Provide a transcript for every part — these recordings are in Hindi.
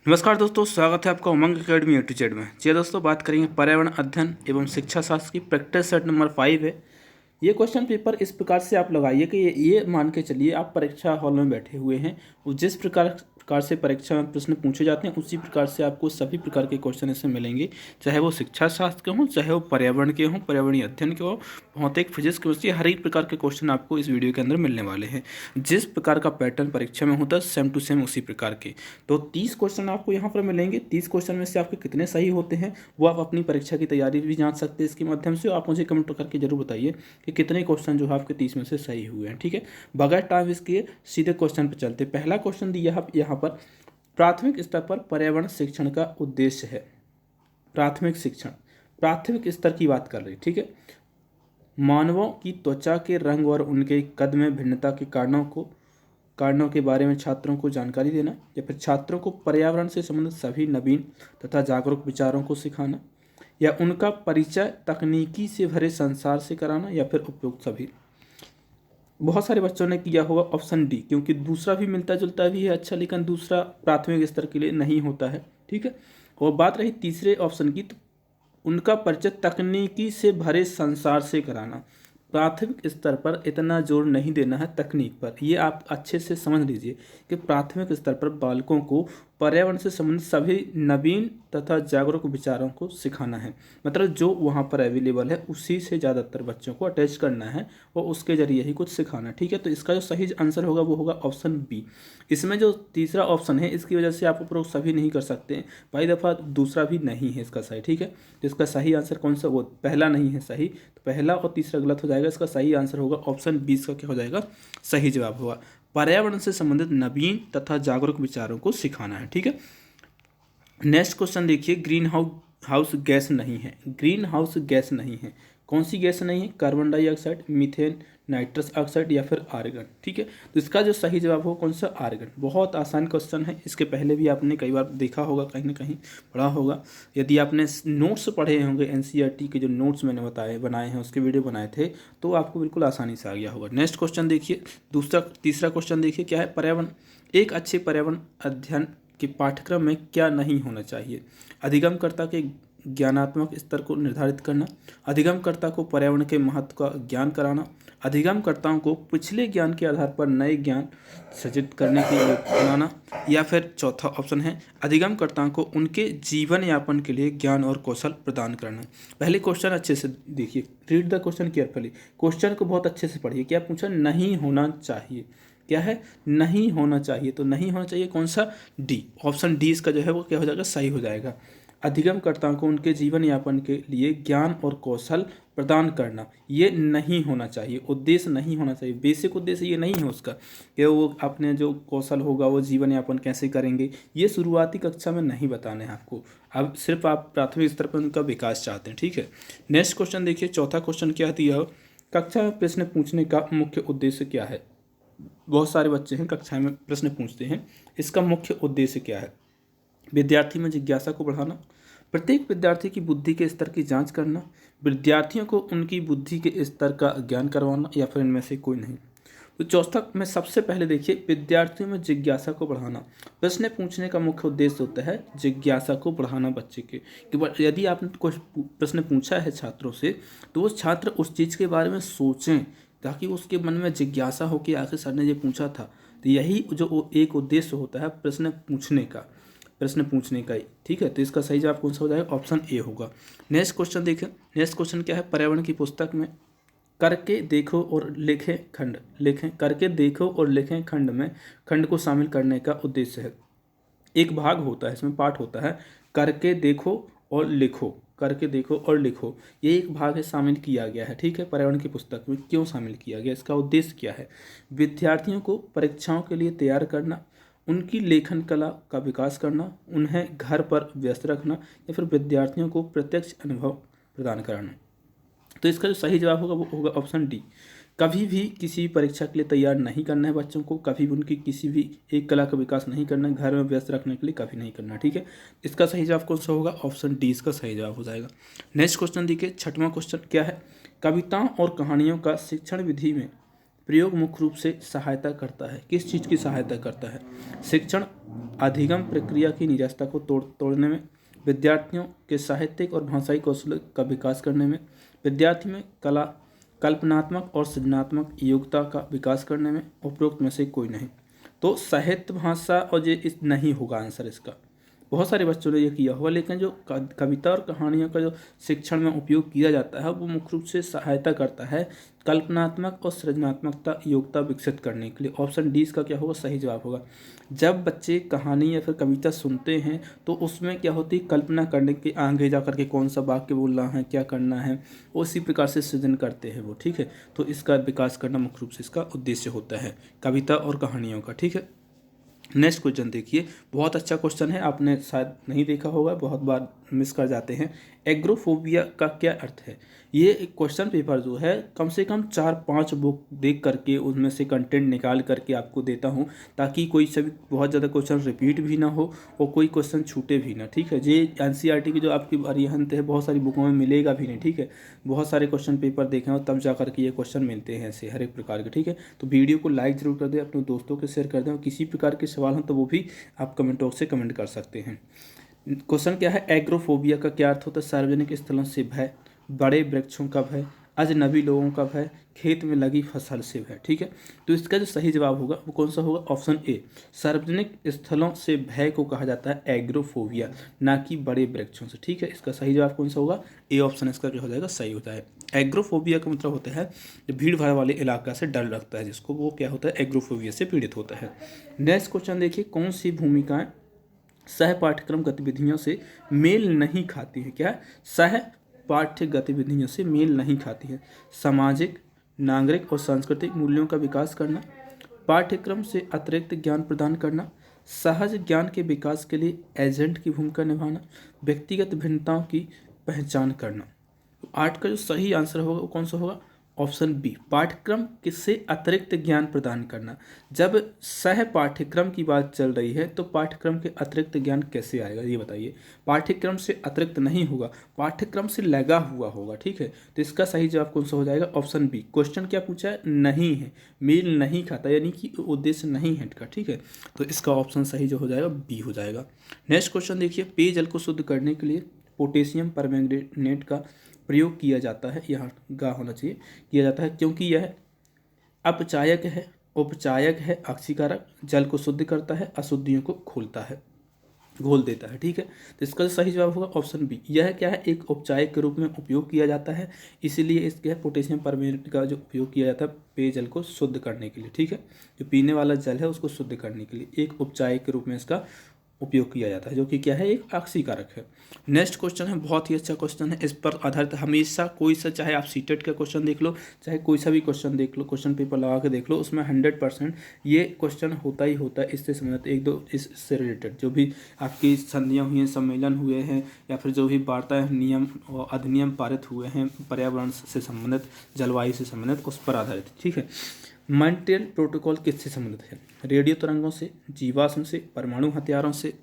नमस्कार दोस्तों, स्वागत है आपका उमंग अकेडमी ए टू जेड में। चलिए दोस्तों, बात करेंगे पर्यावरण अध्ययन एवं शिक्षा शास्त्र की प्रैक्टिस सेट नंबर 5 है। ये क्वेश्चन पेपर इस प्रकार से आप लगाइए कि ये मान के चलिए आप परीक्षा हॉल में बैठे हुए हैं और जिस प्रकार से परीक्षा में प्रश्न पूछे जाते हैं उसी प्रकार से आपको सभी प्रकार के क्वेश्चन इससे मिलेंगे, चाहे वो शिक्षा शास्त्र के हों, चाहे वो पर्यावरण के हों, पर्यावरणीय अध्ययन के हों, भौतिक, फिजिक्स, केमिस्ट्री, हर एक प्रकार के क्वेश्चन आपको इस वीडियो के अंदर मिलने वाले हैं। जिस प्रकार का पैटर्न परीक्षा में होता है सेम टू सेम उसी प्रकार के। तो 30 क्वेश्चन आपको यहाँ पर मिलेंगे। 30 क्वेश्चन में से आपके कितने सही होते हैं वो आप अपनी परीक्षा की तैयारी भी जान सकते हैं इसके माध्यम से। आप मुझे कमेंट करके जरूर बताइए कि कितने क्वेश्चन जो है आपके 30 में से सही हुए हैं। ठीक है, बगैर टाइम वेस्ट किए सीधे क्वेश्चन पर चलते। पहला क्वेश्चन दिया है यहाँ पर, प्राथमिक स्तर पर पर्यावरण शिक्षण का उद्देश्य है। प्राथमिक शिक्षण, प्राथमिक स्तर की बात कर रही। ठीक है, मानवों की त्वचा के रंग और उनके कद में भिन्नता के कारणों के बारे में छात्रों को जानकारी देना, या फिर छात्रों को पर्यावरण से संबंधित सभी नवीन तथा जागरूक विचारों को सिखाना, या उनका परिचय तकनीकी से भरे संसार से कराना, या फिर उपयुक्त सभी। बहुत सारे बच्चों ने किया होगा ऑप्शन डी, क्योंकि दूसरा भी मिलता जुलता भी है अच्छा, लेकिन दूसरा प्राथमिक स्तर के लिए नहीं होता है। ठीक है, और बात रही तीसरे ऑप्शन की, तो उनका परिचय तकनीकी से भरे संसार से कराना। प्राथमिक स्तर पर इतना जोर नहीं देना है तकनीक पर, ये आप अच्छे से समझ लीजिए कि प्राथमिक स्तर पर बालकों को पर्यावरण से संबंधित सभी नवीन तथा जागरूक विचारों को सिखाना है। मतलब जो वहाँ पर अवेलेबल है उसी से ज़्यादातर बच्चों को अटैच करना है और उसके जरिए ही कुछ सिखाना। ठीक है, तो इसका जो सही आंसर होगा वो होगा ऑप्शन बी। इसमें जो तीसरा ऑप्शन है इसकी वजह से आप उपरोक्त सभी नहीं कर सकते, भाई दफ़ा दूसरा भी नहीं है इसका सही। ठीक है, तो इसका सही आंसर कौन सा, वो पहला नहीं है सही, तो पहला और तीसरा गलत हो जाएगा। इसका सही आंसर होगा ऑप्शन 20 का क्या हो जाएगा, सही जवाब होगा। पर्यावरण से संबंधित नवीन तथा जागरूक विचारों को सिखाना है। ठीक है, नेक्स्ट क्वेश्चन देखिए, ग्रीन हाउस गैस नहीं है। ग्रीन हाउस गैस नहीं है, कौन सी गैस नहीं है? Carbon dioxide, methane, nitrous oxide, या फिर आर्गन। ठीक है, तो इसका जो सही जवाब हो कौन सा, आर्गन। बहुत आसान क्वेश्चन है, इसके पहले भी आपने कई बार देखा होगा, कहीं ना कहीं पढ़ा होगा। यदि आपने नोट्स पढ़े होंगे एनसीईआरटी के, जो नोट्स मैंने बनाए हैं, उसके वीडियो बनाए थे, तो आपको बिल्कुल आसानी से आ गया होगा। नेक्स्ट क्वेश्चन देखिए, तीसरा क्वेश्चन देखिए क्या है, पर्यावरण, एक अच्छे पर्यावरण अध्ययन के पाठ्यक्रम में क्या नहीं होना चाहिए? अधिगमकर्ता के ज्ञानात्मक स्तर को निर्धारित करना, अधिगमकर्ता को पर्यावरण के महत्व का ज्ञान कराना, अधिगमकर्ताओं को पिछले ज्ञान के आधार पर नए ज्ञान सृजित करने के लिए बनाना, या फिर चौथा ऑप्शन है अधिगमकर्ताओं को उनके जीवन यापन के लिए ज्ञान और कौशल प्रदान करना। पहले क्वेश्चन अच्छे से देखिए, read the question carefully. Question को बहुत अच्छे से पढ़िए। क्या पूछा, नहीं होना चाहिए। क्या है, नहीं होना चाहिए। तो नहीं होना चाहिए कौन सा, डी, ऑप्शन डी इसका जो है वो क्या हो जाएगा, सही हो जाएगा। अधिगमकर्ताओं को उनके जीवन यापन के लिए ज्ञान और कौशल प्रदान करना, ये नहीं होना चाहिए, उद्देश्य नहीं होना चाहिए। बेसिक उद्देश्य ये नहीं है उसका कि वो अपने जो कौशल होगा वो जीवन यापन कैसे करेंगे, ये शुरुआती कक्षा में नहीं बताने हैं आपको। अब सिर्फ आप प्राथमिक स्तर पर उनका विकास चाहते हैं। ठीक है, नेक्स्ट क्वेश्चन देखिए, चौथा क्वेश्चन क्या दिया हो, कक्षा में प्रश्न पूछने का मुख्य उद्देश्य क्या है? बहुत सारे बच्चे हैं कक्षा में प्रश्न पूछते हैं, इसका मुख्य उद्देश्य क्या है? विद्यार्थी में जिज्ञासा को बढ़ाना, प्रत्येक विद्यार्थी की बुद्धि के स्तर की जांच करना, विद्यार्थियों को उनकी बुद्धि के स्तर का ज्ञान करवाना, या फिर इनमें से कोई नहीं। तो चौथा में सबसे पहले देखिए, विद्यार्थियों में जिज्ञासा को बढ़ाना। प्रश्न पूछने का मुख्य उद्देश्य होता है जिज्ञासा को बढ़ाना बच्चे के, कि यदि आपने कुछ प्रश्न पूछा है छात्रों से तो वो छात्र उस चीज़ के बारे में सोचें, ताकि उसके मन में जिज्ञासा हो कि आखिर सर ने ये पूछा था। तो यही जो एक उद्देश्य होता है प्रश्न पूछने का ही। ठीक है, तो इसका सही जवाब कौन सा हो जाएगा, ऑप्शन ए होगा। नेक्स्ट क्वेश्चन देखें, नेक्स्ट क्वेश्चन क्या है, पर्यावरण की पुस्तक में करके देखो और लिखें खंड में खंड को शामिल करने का उद्देश्य है। एक भाग होता है इसमें, पाठ होता है करके देखो और लिखो, ये एक भाग है, शामिल किया गया है। ठीक है, पर्यावरण की पुस्तक में क्यों शामिल किया गया, इसका उद्देश्य क्या है? विद्यार्थियों को परीक्षाओं के लिए तैयार करना, उनकी लेखन कला का विकास करना, उन्हें घर पर व्यस्त रखना, या फिर विद्यार्थियों को प्रत्यक्ष अनुभव प्रदान कराना। तो इसका जो सही जवाब होगा वो होगा ऑप्शन डी। कभी भी किसी परीक्षा के लिए तैयार नहीं करना है बच्चों को, कभी भी उनकी किसी भी एक कला का विकास नहीं करना है, घर में व्यस्त रखने के लिए कभी नहीं करना। ठीक है, इसका सही जवाब कौन सा होगा, ऑप्शन डी इसका सही जवाब हो जाएगा। नेक्स्ट क्वेश्चन देखिए, छठवां क्वेश्चन क्या है, कविताओं और कहानियों का शिक्षण विधि में प्रयोग मुख्य रूप से सहायता करता है। किस चीज़ की सहायता करता है? शिक्षण अधिगम प्रक्रिया की नीरसता को तोड़ने में, विद्यार्थियों के साहित्यिक और भाषाई कौशल का विकास करने में, विद्यार्थी में कल्पनात्मक और सृजनात्मक योग्यता का विकास करने में, उपरोक्त में से कोई नहीं। तो साहित्य, भाषा और ये इस नहीं होगा आंसर इसका। बहुत सारे बच्चों ने ये किया होगा, लेकिन जो कविता और कहानियों का जो शिक्षण में उपयोग किया जाता है वो मुख्य रूप से सहायता करता है कल्पनात्मक और सृजनात्मकता योग्यता विकसित करने के लिए। ऑप्शन डी इसका क्या होगा, सही जवाब होगा। जब बच्चे कहानी या फिर कविता सुनते हैं तो उसमें क्या होती है, कल्पना करने के आगे जा करके कौन सा वाक्य बोलना है, क्या करना है, उसी प्रकार से सृजन करते हैं वो, ठीक है। तो इसका विकास करना मुख्य रूप से इसका उद्देश्य होता है कविता और कहानियों का, ठीक है। नेक्स्ट क्वेश्चन देखिए, बहुत अच्छा क्वेश्चन है, आपने शायद नहीं देखा होगा, बहुत बार मिस कर जाते हैं। एग्रोफोबिया का क्या अर्थ है? ये एक क्वेश्चन पेपर जो है कम से कम 4-5 बुक देख करके उनमें से कंटेंट निकाल करके आपको देता हूँ, ताकि कोई सभी बहुत ज़्यादा क्वेश्चन रिपीट भी ना हो और कोई क्वेश्चन छूटे भी ना, ठीक है। ये एनसीईआरटी की जो आपकी अरिहंत है बहुत सारी बुकों में मिलेगा भी नहीं, ठीक है। बहुत सारे क्वेश्चन पेपर देखें और तब जा करके ये क्वेश्चन मिलते हैं ऐसे हर एक प्रकार के, ठीक है। तो वीडियो को लाइक जरूर कर दें, अपने दोस्तों के शेयर कर दें, और किसी प्रकार के सवाल हो तो वो भी आप कमेंट बॉक्स से कमेंट कर सकते हैं। क्वेश्चन क्या है, एग्रोफोबिया का क्या अर्थ होता है? सार्वजनिक स्थलों से भय, बड़े वृक्षों का भय, अजनबी लोगों का भय, खेत में लगी फसल से भय, ठीक है। तो इसका जो सही जवाब होगा वो कौन सा होगा, ऑप्शन ए। सार्वजनिक स्थलों से भय को कहा जाता है एग्रोफोबिया, ना कि बड़े वृक्षों से, ठीक है। इसका सही जवाब कौन सा होगा, ए ऑप्शन इसका क्या हो जाएगा, सही होता है। एग्रोफोबिया का मतलब होता है जो भीड़ भाड़ वाले इलाका से डर लगता है जिसको, वो क्या होता है, एग्रोफोबिया से पीड़ित होता है। नेक्स्ट क्वेश्चन देखिए, कौन सी भूमिकाएं सह पाठ्यक्रम गतिविधियों से मेल नहीं खाती है? क्या है, सह पाठ्य गतिविधियों से मेल नहीं खाती है? सामाजिक, नागरिक और सांस्कृतिक मूल्यों का विकास करना, पाठ्यक्रम से अतिरिक्त ज्ञान प्रदान करना, सहज ज्ञान के विकास के लिए एजेंट की भूमिका निभाना, व्यक्तिगत भिन्नताओं की पहचान करना। तो 8 का जो सही आंसर होगा वो कौन सा होगा, ऑप्शन बी, पाठ्यक्रम किससे अतिरिक्त ज्ञान प्रदान करना। जब सह पाठ्यक्रम की बात चल रही है तो पाठ्यक्रम के अतिरिक्त ज्ञान कैसे आएगा, ये बताइए। पाठ्यक्रम से अतिरिक्त नहीं होगा, पाठ्यक्रम से लगा हुआ होगा, ठीक है। तो इसका सही जवाब कौन सा हो जाएगा, ऑप्शन बी। क्वेश्चन क्या पूछा है, नहीं है, मेल नहीं खाता, यानी कि उद्देश्य नहीं है का, ठीक है। तो इसका ऑप्शन सही जो हो जाएगा बी हो जाएगा। नेक्स्ट क्वेश्चन देखिए, पेयजल को शुद्ध करने के लिए पोटेशियम परमैंगनेट का प्रयोग किया जाता है, यहाँ गा होना चाहिए, किया जाता है क्योंकि यह अपचायक है, उपचायक है, ऑक्सीकारक, जल को शुद्ध करता है, अशुद्धियों को घोल देता है, ठीक है। तो इसका सही जवाब होगा ऑप्शन बी। यह क्या है, एक उपचायक के रूप में उपयोग किया जाता है, इसीलिए इसके पोटेशियम परमैंगनेट का जो उपयोग किया जाता है पेयजल को शुद्ध करने के लिए, ठीक है। जो पीने वाला जल है उसको शुद्ध करने के लिए एक उपचायक के रूप में इसका उपयोग किया जाता है, जो कि क्या है, एक ऑक्सीकारक है। नेक्स्ट क्वेश्चन है, बहुत ही अच्छा क्वेश्चन है, इस पर आधारित हमेशा कोई सा, चाहे आप सीटेट का क्वेश्चन देख लो, चाहे कोई सा भी क्वेश्चन देख लो, क्वेश्चन पेपर लगा के देख लो, उसमें 100% ये क्वेश्चन होता ही होता है इससे संबंधित, एक दो इससे रिलेटेड जो भी आपकी संधियाँ हुई हैं, सम्मेलन हुए हैं, या फिर जो भी वार्ता नियम और अधिनियम पारित हुए हैं पर्यावरण से संबंधित, जलवायु से संबंधित, उस पर आधारित, ठीक है। मॉन्ट्रियल प्रोटोकॉल किससे संबंधित है? रेडियो तरंगों से, जीवाश्म से, परमाणु हथियारों से,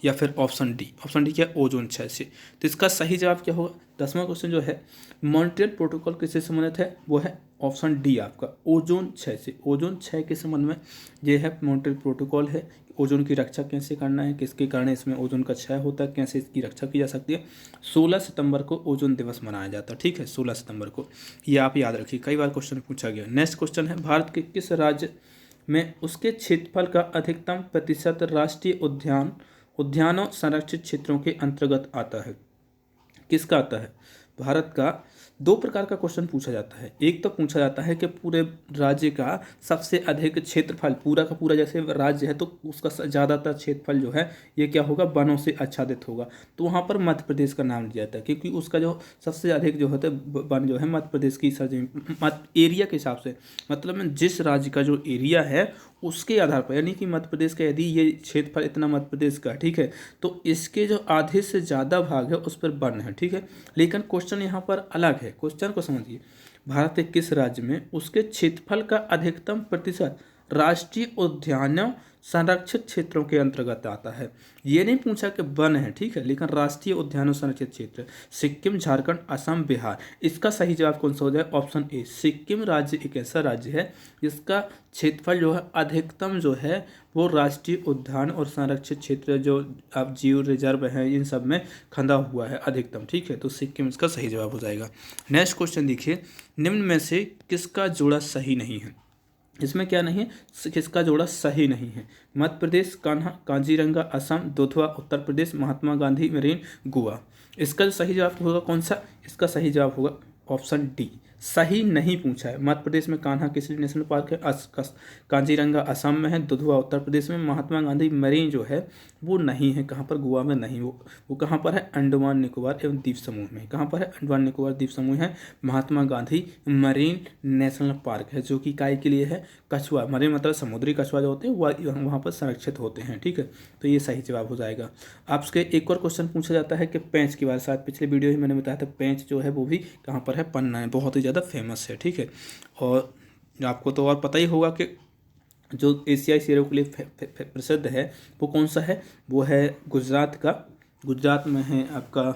या फिर ऑप्शन डी। ऑप्शन डी क्या, ओजोन क्षय से। तो इसका सही जवाब क्या होगा, 10वां क्वेश्चन जो है, मॉन्ट्रियल प्रोटोकॉल किससे संबंधित है, वो है ऑप्शन डी आपका, ओजोन क्षय से। ओजोन क्षय के संबंध में ये है मॉन्ट्रियल प्रोटोकॉल है, ओजोन की रक्षा कैसे करना है, किसके कारण इसमें ओजोन का क्षय होता है, कैसे इसकी रक्षा की जा सकती है। 16 सितंबर को ओजोन दिवस मनाया जाता है, ठीक है, 16 सितंबर को, ये आप याद रखिए, कई बार क्वेश्चन पूछा गया। नेक्स्ट क्वेश्चन है, भारत के किस राज्य में उसके क्षेत्रफल का अधिकतम प्रतिशत राष्ट्रीय उद्यानों संरक्षित क्षेत्रों के अंतर्गत आता है? किसका आता है? भारत का 2 प्रकार का क्वेश्चन पूछा जाता है। एक तो पूछा जाता है कि पूरे राज्य का सबसे अधिक क्षेत्रफल, पूरा का पूरा जैसे राज्य है तो उसका ज़्यादातर क्षेत्रफल जो है ये क्या होगा, वनों से आच्छादित होगा, तो वहाँ पर मध्य प्रदेश का नाम लिया जाता है, क्योंकि उसका जो सबसे अधिक जो होता है वन जो है मध्य प्रदेश की एरिया के हिसाब से, मतलब जिस राज्य का जो एरिया है उसके आधार पर, यानी कि मध्य प्रदेश का यदि ये क्षेत्रफल इतना मध्य प्रदेश का, ठीक है, तो इसके जो आधे से ज़्यादा भाग है उस पर वन है, ठीक है। लेकिन क्वेश्चन यहाँ पर अलग है, क्वेश्चन को समझिए, भारत के किस राज्य में उसके क्षेत्रफल का अधिकतम प्रतिशत राष्ट्रीय उद्यानों संरक्षित क्षेत्रों के अंतर्गत आता है। ये नहीं पूछा कि वन है, ठीक है, लेकिन राष्ट्रीय उद्यान और संरक्षित क्षेत्र सिक्किम, झारखंड, असम, बिहार। इसका सही जवाब कौन सा हो जाए? Option A. सिक्किम राज्य एक ऐसा राज्य है जिसका क्षेत्रफल जो है अधिकतम जो है वो राष्ट्रीय उद्यान और संरक्षित क्षेत्र जो अब जीव रिजर्व है इन सब में खंदा हुआ है अधिकतम, ठीक है। तो सिक्किम इसका सही जवाब हो जाएगा। नेक्स्ट क्वेश्चन देखिए, निम्न में से किसका जोड़ा सही नहीं है? इसमें क्या नहीं है? किसका जोड़ा सही नहीं है? मध्य प्रदेश, कान्हा, काजीरंगा, असम, दुधवा, उत्तर प्रदेश, महात्मा गांधी मरीन, गोवा। इसका जो सही जवाब होगा कौन सा? इसका सही जवाब होगा ऑप्शन डी। सही नहीं पूछा है। मध्य प्रदेश में कान्हा किसली नेशनल पार्क है, काजीरंगा असम में है, दुधवा उत्तर प्रदेश में, महात्मा गांधी मरीन जो है वो नहीं है। कहाँ पर? गोवा में नहीं। वो कहाँ पर है? अंडमान निकोबार एवं द्वीप समूह में। कहाँ पर है? अंडमान निकोबार द्वीप समूह है। Mahatma Gandhi marine national park है जो कि काय के लिए है? कछुआ, मरीन मतलब समुद्री कछुआ जो होते हैं वहाँ पर संरक्षित होते हैं, ठीक है। तो ये सही जवाब हो जाएगा। आपसे एक और क्वेश्चन पूछा जाता है कि पेंच के बारे में। शायद पिछले वीडियो ही मैंने बताया था, पेंच जो है वो भी कहाँ पर है? पन्ना है, बहुत ही ज़्यादा फेमस है, ठीक है। और आपको तो और पता ही होगा कि जो एशियाई शेरों के लिए प्रसिद्ध है वो कौन सा है? वो है गुजरात का। गुजरात में है, आपका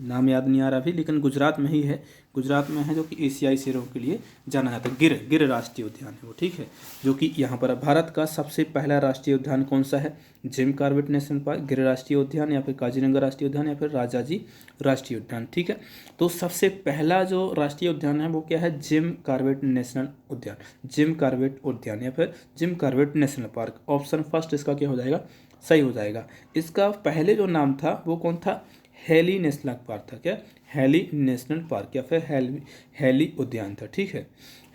नाम याद नहीं आ रहा अभी, लेकिन गुजरात में ही है। गुजरात में है जो कि एशियाई शेरों के लिए जाना जाता है। गिर राष्ट्रीय उद्यान है वो, ठीक है, जो कि यहाँ पर भारत का सबसे पहला राष्ट्रीय उद्यान कौन सा है? जिम कॉर्बेट नेशनल पार्क, गिर राष्ट्रीय उद्यान, या फिर काजीरंगा राष्ट्रीय उद्यान, या फिर राजाजी राष्ट्रीय उद्यान, ठीक है। तो सबसे पहला जो राष्ट्रीय उद्यान है वो क्या है? जिम कॉर्बेट नेशनल उद्यान, जिम कॉर्बेट उद्यान या फिर Jim Corbett national park. Option first इसका क्या हो जाएगा? सही हो जाएगा। इसका पहले जो नाम था वो कौन था? हेली नेशनल पार्क था। क्या? हेली नेशनल पार्क या फिर हेली उद्यान था, ठीक है,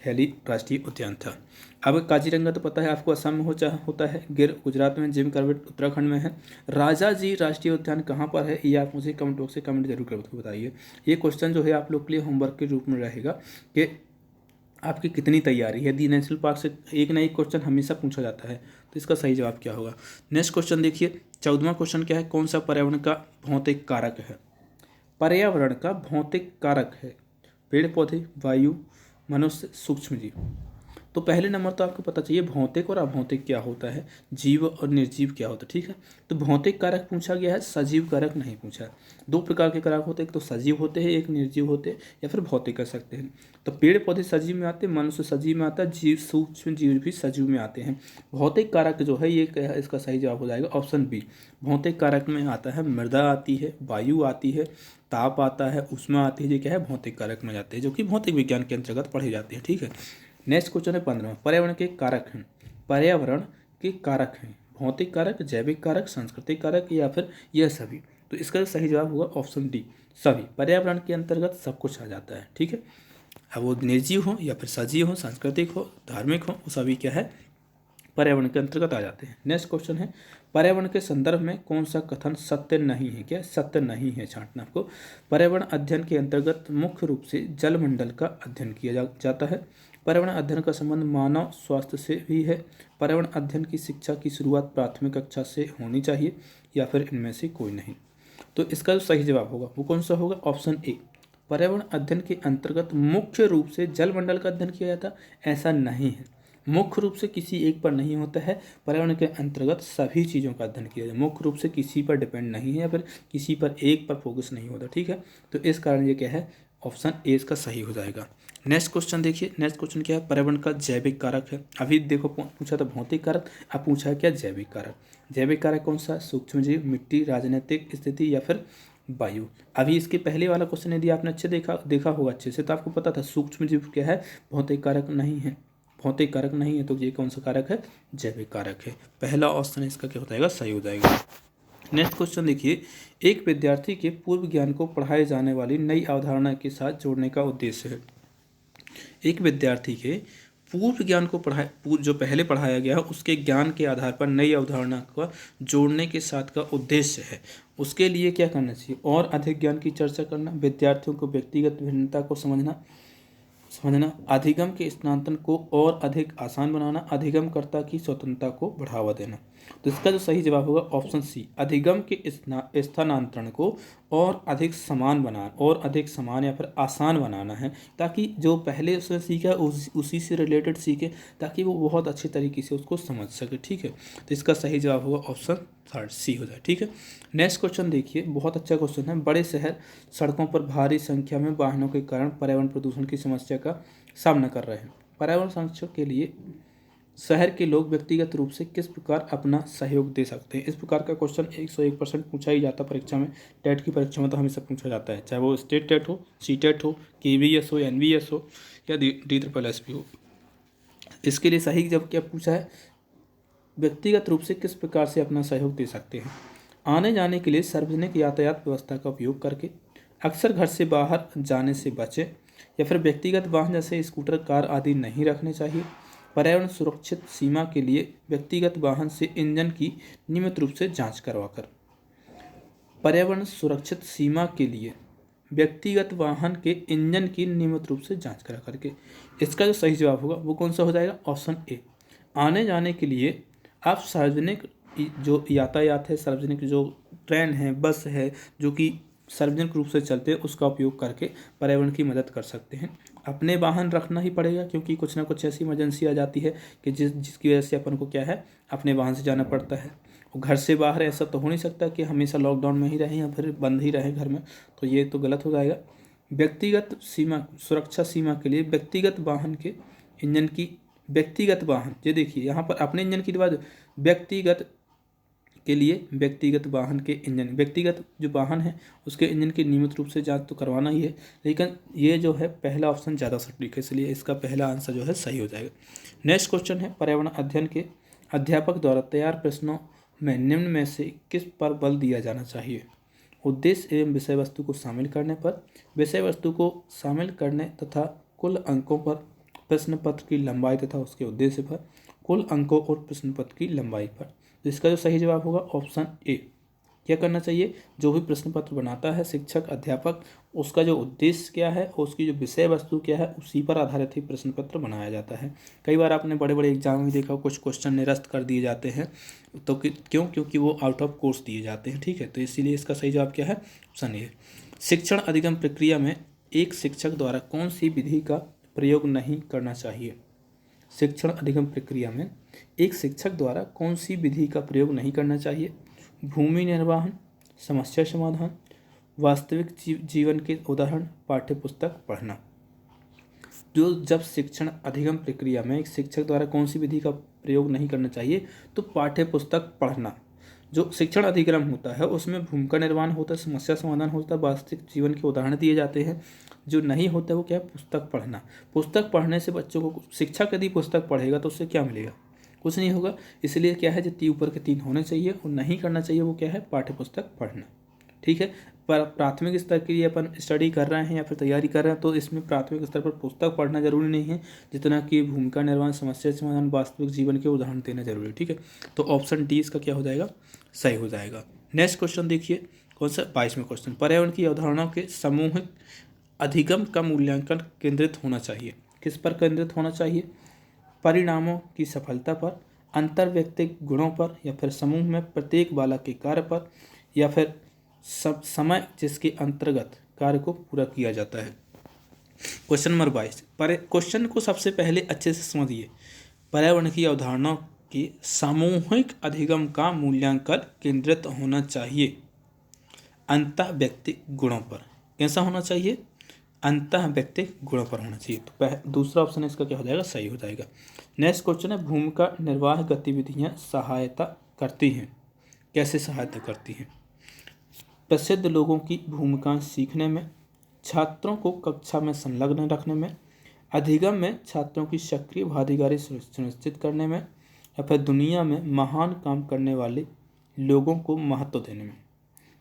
हेली राष्ट्रीय उद्यान था। अब काजीरंगा तो पता है आपको, असम में होता है, गिर गुजरात में, जिम कॉर्बेट उत्तराखंड में है। राजाजी राष्ट्रीय उद्यान कहाँ पर है? ये आप मुझे कमेंट बॉक्स से कमेंट जरूर करके बताइए। ये क्वेश्चन जो है आप लोग के लिए होमवर्क के रूप में रहेगा कि आपकी कितनी तैयारी है। यदि नेशनल पार्क से एक ना एक क्वेश्चन हमेशा पूछा जाता है, तो इसका सही जवाब क्या होगा? नेक्स्ट क्वेश्चन देखिए, 14वां क्वेश्चन क्या है? कौन सा पर्यावरण का भौतिक कारक है? पर्यावरण का भौतिक कारक है पेड़ पौधे, वायु, मनुष्य, सूक्ष्म जीव। तो पहले नंबर तो आपको पता चाहिए भौतिक और अभौतिक क्या होता है, जीव और निर्जीव क्या होता है, ठीक है। तो भौतिक कारक पूछा गया है, सजीव कारक नहीं पूछा है। दो प्रकार के कारक होते हैं, एक तो सजीव होते हैं, एक निर्जीव होते हैं, या फिर भौतिक कर सकते हैं। तो पेड़ पौधे सजीव में आते हैं, मनुष्य सजीव में आता है, जीव सूक्ष्म जीव भी सजीव में आते हैं। भौतिक कारक जो है ये इसका सही जवाब हो जाएगा ऑप्शन बी। भौतिक कारक में आता है मृदा आती है, वायु आती है, ताप आता है, ऊष्मा आती है। ये क्या है? भौतिक कारक में जाते हैं, जो कि भौतिक विज्ञान के अंतर्गत पढ़े जाते हैं, ठीक है। नेक्स्ट क्वेश्चन है 15वां, पर्यावरण के कारक हैं। पर्यावरण के कारक हैं भौतिक कारक, जैविक कारक, सांस्कृतिक कारक, या फिर यह सभी। तो इसका सही जवाब होगा ऑप्शन डी, सभी। पर्यावरण के अंतर्गत सब कुछ आ जाता है, ठीक है। अब वो निर्जीव हो या फिर सजीव हो, सांस्कृतिक हो, धार्मिक हो, वो सभी क्या है? पर्यावरण के अंतर्गत आ जाते हैं। नेक्स्ट क्वेश्चन है, पर्यावरण के संदर्भ में कौन सा कथन सत्य नहीं है? क्या सत्य नहीं है? छांटना आपको। पर्यावरण अध्ययन के अंतर्गत मुख्य रूप से जलमंडल का अध्ययन किया जाता है। पर्यावरण अध्ययन का संबंध मानव स्वास्थ्य से भी है। पर्यावरण अध्ययन की शिक्षा की शुरुआत प्राथमिक कक्षा से होनी चाहिए, या फिर इनमें से कोई नहीं। तो इसका जो सही जवाब होगा वो कौन सा होगा? Option A. पर्यावरण अध्ययन के अंतर्गत मुख्य रूप से जलमंडल का अध्ययन किया जाता, ऐसा नहीं है। मुख्य रूप से किसी एक पर नहीं होता है, पर्यावरण के अंतर्गत सभी चीज़ों का अध्ययन किया जाए। मुख्य रूप से किसी पर डिपेंड नहीं है, या फिर किसी पर एक पर फोकस नहीं होता, ठीक है। तो इस कारण ये क्या है? ऑप्शन ए इसका सही हो जाएगा। नेक्स्ट क्वेश्चन देखिए, नेक्स्ट क्वेश्चन क्या है? पर्यावरण का जैविक कारक है। अभी देखो पूछा था भौतिक कारक, अब पूछा है क्या? जैविक कारक। जैविक कारक कौन सा? सूक्ष्म जीव, मिट्टी, राजनीतिक स्थिति, या फिर वायु। अभी इसके पहले वाला क्वेश्चन यदि आपने अच्छे देखा होगा अच्छे से, तो आपको पता था सूक्ष्म जीव क्या है? भौतिक कारक नहीं है। भौतिक कारक नहीं है, तो ये कौन सा कारक है? जैविक कारक है। पहला ऑप्शन इसका क्या हो जाएगा? सही हो जाएगा। नेक्स्ट क्वेश्चन देखिए, एक विद्यार्थी के पूर्व ज्ञान को पढ़ाए जाने वाली नई अवधारणा के साथ जोड़ने का उद्देश्य है। एक विद्यार्थी के पूर्व ज्ञान को जो पहले पढ़ाया गया है उसके ज्ञान के आधार पर नई अवधारणा का जोड़ने के साथ का उद्देश्य है। उसके लिए क्या करना चाहिए? और अधिक ज्ञान की चर्चा करना, विद्यार्थियों को व्यक्तिगत भिन्नता को समझना, अधिगम के स्थानांतरण को और अधिक आसान बनाना, अधिगमकर्ता की स्वतंत्रता को बढ़ावा देना। तो इसका जो सही जवाब होगा ऑप्शन सी, अधिगम के स्थानांतरण को और अधिक समान या फिर आसान बनाना है, ताकि जो पहले उसने सीखा उसी से रिलेटेड सीखे, ताकि वो बहुत अच्छे तरीके से उसको समझ सके। ठीक है, तो इसका सही जवाब होगा ऑप्शन थर्ड सी हो जाए। ठीक है, नेक्स्ट क्वेश्चन देखिए, बहुत अच्छा क्वेश्चन है। बड़े शहर सड़कों पर भारी संख्या में वाहनों के कारण पर्यावरण प्रदूषण की समस्या का सामना कर रहे हैं। पर्यावरण संरक्षण के लिए शहर के लोग व्यक्तिगत रूप से किस प्रकार अपना सहयोग दे सकते हैं। इस प्रकार का क्वेश्चन 101% पूछा ही जाता है परीक्षा में। टेट की परीक्षा में तो हमेशा पूछा जाता है, चाहे वो स्टेट टेट हो, सी टेट हो, KVS हो, NVS हो या DSSS हो। इसके लिए सही जब क्या पूछा है, व्यक्तिगत रूप से किस प्रकार से अपना सहयोग दे सकते हैं। आने जाने के लिए सार्वजनिक यातायात व्यवस्था का उपयोग करके, अक्सर घर से बाहर जाने से बचें, या फिर व्यक्तिगत वाहन जैसे स्कूटर, कार आदि नहीं रखने चाहिए। पर्यावरण सुरक्षित सीमा के लिए व्यक्तिगत वाहन से इंजन की नियमित रूप से जांच करवाकर। पर्यावरण सुरक्षित सीमा के लिए व्यक्तिगत वाहन के इंजन की नियमित रूप से जांच करा करके। इसका जो सही जवाब होगा वो कौन सा हो जाएगा, ऑप्शन ए। आने जाने के लिए आप सार्वजनिक जो यातायात है, सार्वजनिक जो ट्रेन है, बस है, जो कि सार्वजनिक रूप से चलते हैं, उसका उपयोग करके पर्यावरण की मदद कर सकते हैं। अपने वाहन रखना ही पड़ेगा, क्योंकि कुछ ना कुछ ऐसी इमरजेंसी आ जाती है कि जिसकी वजह से अपन को क्या है, अपने वाहन से जाना पड़ता है। और घर से बाहर ऐसा तो हो नहीं सकता कि हमेशा लॉकडाउन में ही रहें या फिर बंद ही रहें घर में, तो ये तो गलत हो जाएगा। व्यक्तिगत सीमा, सुरक्षा सीमा के लिए व्यक्तिगत वाहन के इंजन की, व्यक्तिगत वाहन, ये देखिए यहाँ पर अपने इंजन की बात, व्यक्तिगत के लिए व्यक्तिगत वाहन के इंजन, व्यक्तिगत जो वाहन है उसके इंजन की नियमित रूप से जांच तो करवाना ही है, लेकिन ये जो है पहला ऑप्शन ज़्यादा सटीक है, इसलिए इसका पहला आंसर जो है सही हो जाएगा। नेक्स्ट क्वेश्चन है, पर्यावरण अध्ययन के अध्यापक द्वारा तैयार प्रश्नों में निम्न में से किस पर बल दिया जाना चाहिए। उद्देश्य एवं विषय वस्तु को शामिल करने पर, विषय वस्तु को शामिल करने तथा कुल अंकों पर, प्रश्न पत्र की लंबाई तथा उसके उद्देश्य पर, कुल अंकों और प्रश्न पत्र की लंबाई पर। तो इसका जो सही जवाब होगा ऑप्शन ए। क्या करना चाहिए, जो भी प्रश्न पत्र बनाता है शिक्षक, अध्यापक, उसका जो उद्देश्य क्या है और उसकी जो विषय वस्तु क्या है, उसी पर आधारित ही प्रश्न पत्र बनाया जाता है। कई बार आपने बड़े बड़े एग्जाम में देखा कुछ क्वेश्चन निरस्त कर दिए जाते हैं, तो क्यों, क्योंकि वो आउट ऑफ कोर्स दिए जाते हैं। ठीक है, तो इसीलिए इसका सही जवाब क्या है, ऑप्शन ए। शिक्षण अधिगम प्रक्रिया में एक शिक्षक द्वारा कौन सी विधि का प्रयोग नहीं करना चाहिए। शिक्षण अधिगम प्रक्रिया में एक शिक्षक द्वारा कौन सी विधि का प्रयोग नहीं करना चाहिए। भूमि निर्वहन, समस्या समाधान, वास्तविक जीवन के उदाहरण, पाठ्य पुस्तक पढ़ना। जो जब शिक्षण अधिगम प्रक्रिया में एक शिक्षक द्वारा कौन सी विधि का प्रयोग नहीं करना चाहिए, तो पाठ्य पुस्तक पढ़ना। जो शिक्षण अधिक्रम होता है उसमें भूमिका निर्माण होता है, समस्या समाधान होता है, वास्तविक जीवन के उदाहरण दिए जाते हैं। जो नहीं होता है वो क्या है, पुस्तक पढ़ना। पुस्तक पढ़ने से बच्चों को, शिक्षक यदि पुस्तक पढ़ेगा तो उससे क्या मिलेगा, कुछ नहीं होगा। इसलिए क्या है, जितनी ऊपर के 3 होने चाहिए और नहीं करना चाहिए वो क्या है, पाठ्य पुस्तक पढ़ना। ठीक है, पर प्राथमिक स्तर के लिए अपन स्टडी कर रहे हैं या फिर तैयारी कर रहे हैं, तो इसमें प्राथमिक स्तर पर पुस्तक पढ़ना जरूरी नहीं है, जितना कि भूमिका निर्माण, समस्या समाधान, वास्तविक जीवन के उदाहरण देना जरूरी है। ठीक है, तो ऑप्शन डी इसका क्या हो जाएगा, सही हो जाएगा। नेक्स्ट क्वेश्चन देखिए, कौन सा 22वां क्वेश्चन, पर्यावरण की अवधारणाओं के सामूहिक अधिगम का मूल्यांकन केंद्रित होना चाहिए। किस पर केंद्रित होना चाहिए, परिणामों की सफलता पर, अंतर्व्यक्तिक गुणों पर, या फिर समूह में प्रत्येक बालक के कार्य पर, या फिर समय जिसके अंतर्गत कार्य को पूरा किया जाता है। क्वेश्चन नंबर 22, क्वेश्चन को सबसे पहले अच्छे से समझिए। पर्यावरण की अवधारणाओं के सामूहिक अधिगम का मूल्यांकन केंद्रित होना चाहिए अंतः व्यक्तिक गुणों पर। कैसा होना चाहिए, अंतः व्यक्तिक गुणों पर होना चाहिए। तो दूसरा ऑप्शन इसका क्या हो जाएगा, सही हो जाएगा। नेक्स्ट क्वेश्चन है, भूमिका निर्वाह गतिविधियां सहायता करती हैं। कैसे सहायता करती हैं, प्रसिद्ध लोगों की भूमिका सीखने में, छात्रों को कक्षा में संलग्न रखने में, अधिगम में छात्रों की सक्रिय भागीदारी सुनिश्चित करने में, या फिर दुनिया में महान काम करने वाले लोगों को महत्व देने में।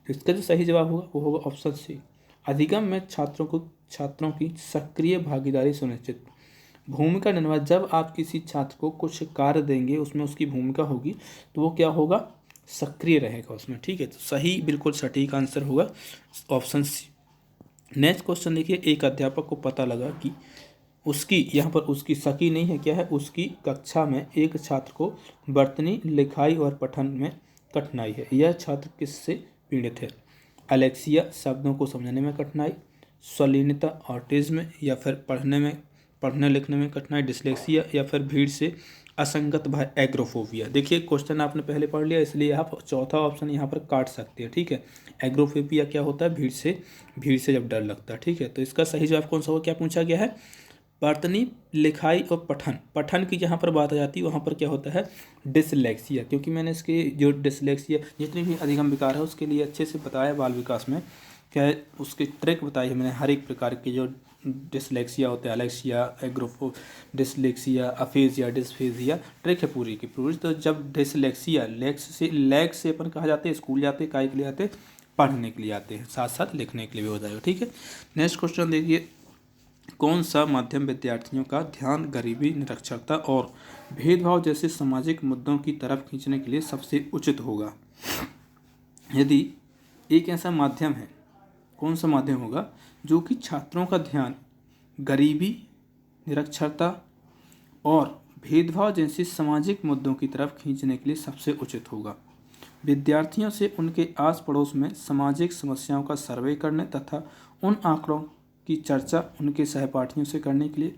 तो इसका जो सही जवाब होगा वो होगा ऑप्शन सी, अधिगम में छात्रों की सक्रिय भागीदारी सुनिश्चित। भूमिका निर्वाह, जब आप किसी छात्र को कुछ कार्य देंगे उसमें उसकी भूमिका होगी तो वो क्या होगा, सक्रिय रहेगा उसमें। ठीक है, तो सही बिल्कुल सटीक आंसर होगा ऑप्शन सी। नेक्स्ट क्वेश्चन देखिए, एक अध्यापक को पता लगा कि उसकी, यहाँ पर उसकी सकी नहीं है, क्या है, उसकी कक्षा में एक छात्र को वर्तनी, लिखाई और पठन में कठिनाई है। यह छात्र किससे पीड़ित है? एलेक्सिया, शब्दों को समझने में कठिनाई, स्वलीनता ऑटिज्म, या फिर पढ़ने लिखने में कठिनाई डिसलेक्सिया, या फिर भीड़ से असंगत भय एग्रोफोबिया। देखिए क्वेश्चन आपने पहले पढ़ लिया, इसलिए आप चौथा ऑप्शन यहाँ पर काट सकते हैं। ठीक है, एग्रोफोबिया क्या होता है? भीड़ से जब डर लगता है। ठीक है, तो इसका सही जवाब कौन सा होगा? क्या पूछा गया है? वर्तनी, लिखाई और पठन की जहाँ पर बात आ जाती है वहाँ पर क्या होता है? डिसलेक्सिया। क्योंकि मैंने इसके जो डिसलेक्सिया जितनी भी अधिगम विकार है उसके लिए अच्छे से बताया बाल विकास में, क्या है उसकी ट्रिक बताई है मैंने, हर एक प्रकार की जो डिसलेक्सिया होता है, एलेक्सिया, एग्रोफो डिसलेक्सिया, अफेजिया, डिसफेजिया, ट्रिक है पूरी की पूरी। तो जब डिसलेक्सिया, लैग से अपन कहा जाते हैं, स्कूल जाते हैं, काय के लिए आते हैं? पढ़ने के लिए आते हैं, साथ साथ लिखने के लिए भी हो जाएगा। ठीक है, नेक्स्ट क्वेश्चन देखिए, कौन सा माध्यम विद्यार्थियों का ध्यान गरीबी, निरक्षरता और भेदभाव जैसे सामाजिक मुद्दों की तरफ खींचने के लिए सबसे उचित होगा? यदि एक ऐसा माध्यम है, कौन सा माध्यम होगा जो कि छात्रों का ध्यान गरीबी, निरक्षरता और भेदभाव जैसे सामाजिक मुद्दों की तरफ खींचने के लिए सबसे उचित होगा? विद्यार्थियों से उनके आस पड़ोस में सामाजिक समस्याओं का सर्वे करने तथा उन आंकड़ों की चर्चा उनके सहपाठियों से करने के लिए,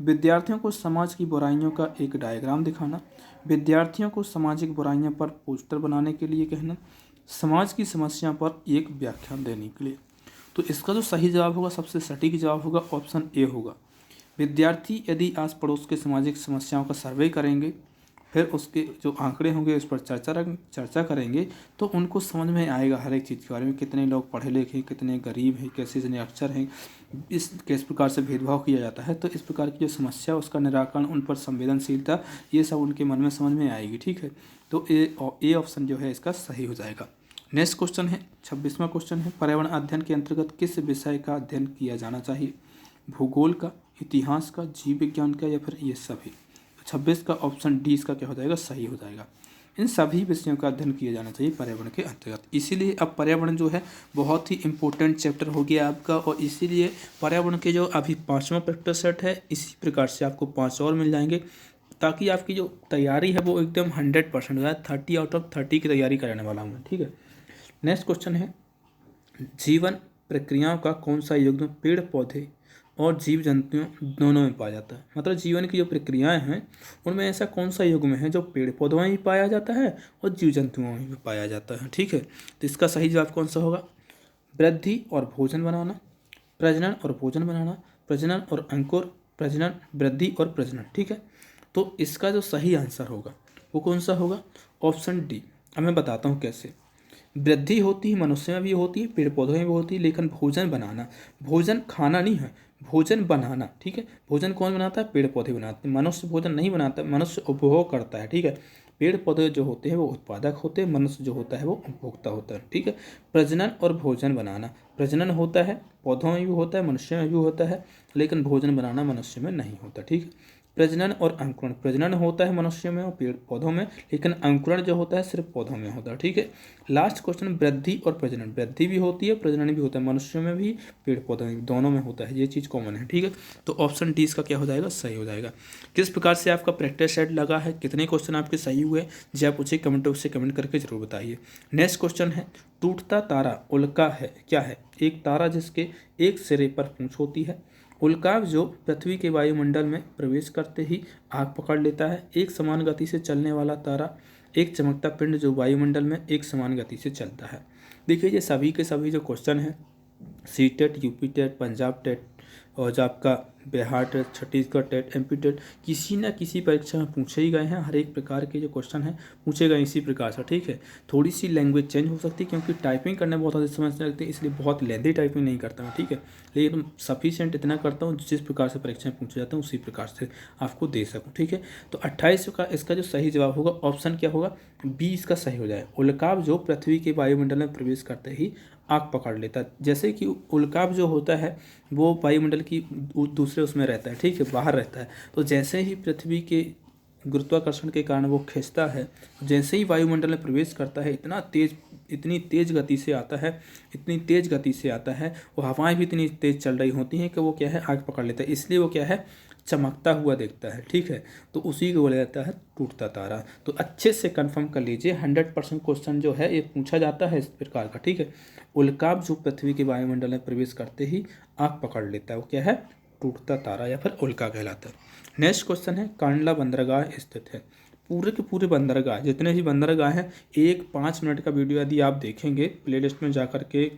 विद्यार्थियों को समाज की बुराइयों का एक डायग्राम दिखाना, विद्यार्थियों को सामाजिक बुराइयों पर पोस्टर बनाने के लिए कहना, समाज की समस्या पर एक व्याख्यान देने के लिए। तो इसका जो सही जवाब होगा, सबसे सटीक जवाब होगा ऑप्शन ए होगा। विद्यार्थी यदि आस पड़ोस के सामाजिक समस्याओं का सर्वे करेंगे, फिर उसके जो आंकड़े होंगे उस पर चर्चा करेंगे, तो उनको समझ में आएगा हर एक चीज़ के बारे में, कितने लोग पढ़े लिखे, कितने गरीब हैं, कैसे निरक्षर हैं, किस प्रकार से भेदभाव किया जाता है। तो इस प्रकार की जो समस्या, उसका निराकरण, उन पर संवेदनशीलता, ये सब उनके मन में समझ में आएगी। ठीक है, तो ए ऑप्शन जो है इसका सही हो जाएगा। नेक्स्ट क्वेश्चन है 26वां क्वेश्चन है, पर्यावरण अध्ययन के अंतर्गत किस विषय का अध्ययन किया जाना चाहिए? भूगोल का, इतिहास का, जीव विज्ञान का, या फिर ये सभी? 26 का ऑप्शन डी इसका क्या हो जाएगा? सही हो जाएगा। इन सभी विषयों का अध्ययन किया जाना चाहिए पर्यावरण के अंतर्गत। इसीलिए अब पर्यावरण जो है बहुत ही इंपॉर्टेंट चैप्टर हो गया आपका, और इसीलिए पर्यावरण के जो अभी 5वां प्रैक्टिस सेट है, इसी प्रकार से आपको 5 और मिल जाएंगे, ताकि आपकी जो तैयारी है वो एकदम 100% हो जाए। 30 आउट ऑफ 30 की तैयारी कराने वाला हूँ। ठीक है, नेक्स्ट क्वेश्चन है, जीवन प्रक्रियाओं का कौन सा युग्म पेड़ पौधे और जीव जंतुओं दोनों में पाया जाता है? मतलब जीवन की जो प्रक्रियाएं हैं उनमें ऐसा कौन सा युग्म है जो पेड़ पौधों में भी पाया जाता है और जीव जंतुओं में भी पाया जाता है? ठीक है, तो इसका सही जवाब कौन सा होगा? वृद्धि और भोजन बनाना, प्रजनन और भोजन बनाना, प्रजनन और अंकुर, प्रजनन, वृद्धि और प्रजनन। ठीक है, तो इसका जो सही आंसर होगा वो कौन सा होगा? Option D. अब मैं बताता हूँ कैसे। वृद्धि होती है, मनुष्य में भी होती है, पेड़ पौधों में भी होती है, लेकिन भोजन बनाना, भोजन खाना नहीं है, भोजन बनाना। ठीक है, भोजन कौन बनाता है? पेड़ पौधे बनाते हैं। मनुष्य भोजन नहीं बनाता, मनुष्य उपभोग करता है। ठीक है, पेड़ पौधे जो होते हैं वो उत्पादक होते हैं, मनुष्य जो होता है वो उपभोक्ता होता है। ठीक है, प्रजनन और भोजन बनाना, प्रजनन होता है पौधों में भी होता है, मनुष्य में भी होता है, लेकिन भोजन बनाना मनुष्य में नहीं होता। ठीक है, प्रजनन और अंकुरण, प्रजनन होता है मनुष्य में और पेड़ पौधों में, लेकिन अंकुरण जो होता है सिर्फ पौधों में होता है। ठीक है, लास्ट क्वेश्चन, वृद्धि और प्रजनन, वृद्धि भी होती है, प्रजनन भी होता है, मनुष्य में भी, पेड़ पौधों में भी, दोनों में होता है, ये चीज़ कॉमन है। ठीक है, तो ऑप्शन डी इसका क्या हो जाएगा? सही हो जाएगा। किस प्रकार से आपका प्रैक्टिस सेट लगा है, कितने क्वेश्चन आपके सही हुए, जो आप पूछे कमेंट बॉक्स से कमेंट करके जरूर बताइए। नेक्स्ट क्वेश्चन है, टूटता तारा उल्का है क्या है? एक तारा जिसके एक सिरे पर पूंछ होती है, उल्काव जो पृथ्वी के वायुमंडल में प्रवेश करते ही आग पकड़ लेता है, एक समान गति से चलने वाला तारा, एक चमकता पिंड जो वायुमंडल में एक समान गति से चलता है। देखिए ये सभी के सभी जो क्वेश्चन हैं, C TET, UP TET, Punjab TET और जो आपका Bihar TET, Chhattisgarh TET, MP TET, किसी न किसी परीक्षा में पूछे ही गए हैं। हर एक प्रकार के जो क्वेश्चन हैं पूछे गए इसी प्रकार से। ठीक है, थोड़ी सी लैंग्वेज चेंज हो सकती है क्योंकि टाइपिंग करने में बहुत ज़्यादा समझ लगती है, इसलिए बहुत लेंथी टाइपिंग नहीं करता मैं। ठीक है, लेकिन सफिशिएंट इतना करता हूँ जिस प्रकार से परीक्षा में पूछे जाते हैं उसी प्रकार से आपको दे सकूँ। ठीक है, तो 28 का इसका जो सही जवाब होगा ऑप्शन क्या होगा? बी इसका सही हो जाए। उल्काव जो पृथ्वी के वायुमंडल में प्रवेश करते ही आग पकड़ लेता है। जैसे कि उल्काव जो होता है वो वायुमंडल की दूसरे उसमें रहता है, ठीक है, बाहर रहता है। तो जैसे ही पृथ्वी के गुरुत्वाकर्षण के कारण वो खिंचता है, जैसे ही वायुमंडल में प्रवेश करता है इतनी तेज गति से आता है, इतनी तेज गति से आता है, वो हवाएं भी इतनी तेज चल रही होती हैं कि वो क्या है, आग पकड़ लेता है। इसलिए वो क्या है, चमकता हुआ दिखता है, ठीक है, तो उसी को बोला जाता है टूटता तारा। तो अच्छे से कंफर्म कर लीजिए, 100% क्वेश्चन जो है ये पूछा जाता है इस प्रकार का, ठीक है। उल्काप जो पृथ्वी के वायुमंडल में प्रवेश करते ही आग पकड़ लेता है, वो क्या है, टूटता तारा या फिर उल्का कहलाता है। नेक्स्ट क्वेश्चन है, कांडला बंदरगाह स्थित है। पूरे के पूरे बंदरगाह, जितने भी बंदरगाह हैं, 5 मिनट का वीडियो यदि आप देखेंगे प्लेलिस्ट में जाकर के,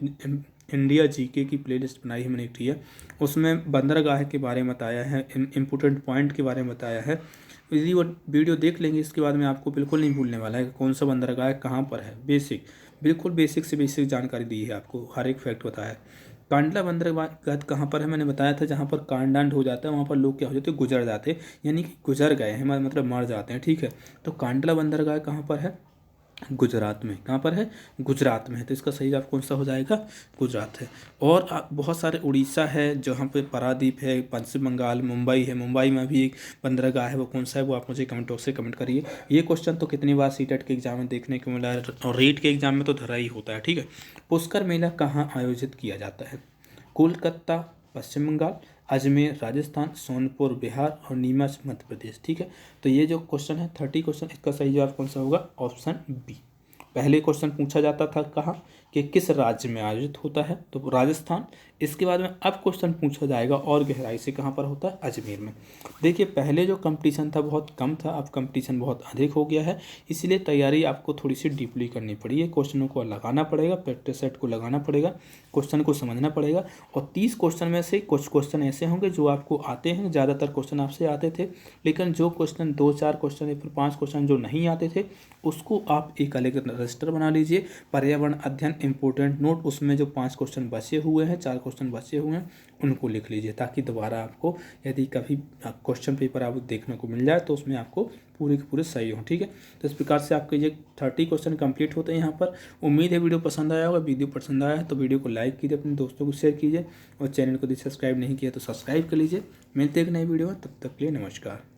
इंडिया जीके की प्लेलिस्ट बनाई है मैंने एक, है उसमें बंदरगाह के बारे में बताया है, इम्पोर्टेंट पॉइंट के बारे में बताया है। यदि वो वीडियो देख लेंगे इसके बाद में आपको बिल्कुल नहीं भूलने वाला है कि कौन सा बंदरगाह है, कहाँ पर है, बिल्कुल बेसिक से बेसिक जानकारी दी है आपको, हर एक फैक्ट बताया है। कांडला बंदरगाह कहाँ पर है, मैंने बताया था, जहाँ पर कांडांड हो जाता है वहाँ पर लोग क्या हो जाते हैं, गुजर जाते हैं, यानी कि गुजर गए हैं, मतलब मर जाते हैं, ठीक है। तो कांडला बंदरगाह कहाँ पर है, गुजरात में। कहाँ पर है, गुजरात में है। तो इसका सही जवाब कौन सा हो जाएगा, गुजरात है। और बहुत सारे, उड़ीसा है जहाँ पे पारादीप है, पश्चिम बंगाल, मुंबई है, मुंबई में भी एक बंदरगाह है, वो कौन सा है वो आप मुझे कमेंट बॉक्स से कमेंट करिए। ये क्वेश्चन तो कितनी बार सीटेट के एग्जाम में देखने को मिला है, और रीट के एग्जाम में तो धरा ही होता है, ठीक है। पुष्कर मेला कहाँ आयोजित किया जाता है, कोलकाता पश्चिम बंगाल, अजमेर राजस्थान, सोनपुर बिहार और नीमच मध्य प्रदेश, ठीक है। तो ये जो क्वेश्चन है 30 क्वेश्चन, इसका सही जवाब कौन सा होगा, ऑप्शन बी। पहले क्वेश्चन पूछा जाता था कहाँ, कि किस राज्य में आयोजित होता है, तो राजस्थान। इसके बाद में अब क्वेश्चन पूछा जाएगा और गहराई से, कहाँ पर होता है, अजमेर में। देखिए पहले जो कंपटीशन था बहुत कम था, अब कंपटीशन बहुत अधिक हो गया है, इसलिए तैयारी आपको थोड़ी सी डीपली करनी पड़ी है, क्वेश्चनों को लगाना पड़ेगा, प्रैक्टिस सेट को लगाना पड़ेगा, क्वेश्चन को समझना पड़ेगा। और 30 क्वेश्चन में से कुछ क्वेश्चन ऐसे होंगे जो आपको आते हैं, ज़्यादातर क्वेश्चन आपसे आते थे, लेकिन जो क्वेश्चन 2-4 क्वेश्चन या फिर 5 क्वेश्चन जो नहीं आते थे, उसको आप एक अलग रजिस्टर बना लीजिए, पर्यावरण अध्ययन इंपोर्टेंट नोट, उसमें जो 5 क्वेश्चन बचे हुए हैं, 4 क्वेश्चन बचे हुए हैं, उनको लिख लीजिए, ताकि दोबारा आपको यदि कभी क्वेश्चन पेपर आपको देखने को मिल जाए तो उसमें आपको पूरे के पूरे सही हो, ठीक है। तो इस प्रकार से आपके ये 30 क्वेश्चन कंप्लीट होते हैं यहाँ पर। उम्मीद है वीडियो पसंद आया होगा। वीडियो पसंद आया है तो वीडियो को लाइक कीजिए, अपने दोस्तों को शेयर कीजिए, और चैनल को यदि सब्सक्राइब नहीं किया तो सब्सक्राइब कर लीजिए। मिलते हैं एक नई वीडियो में, तब तक के लिए नमस्कार।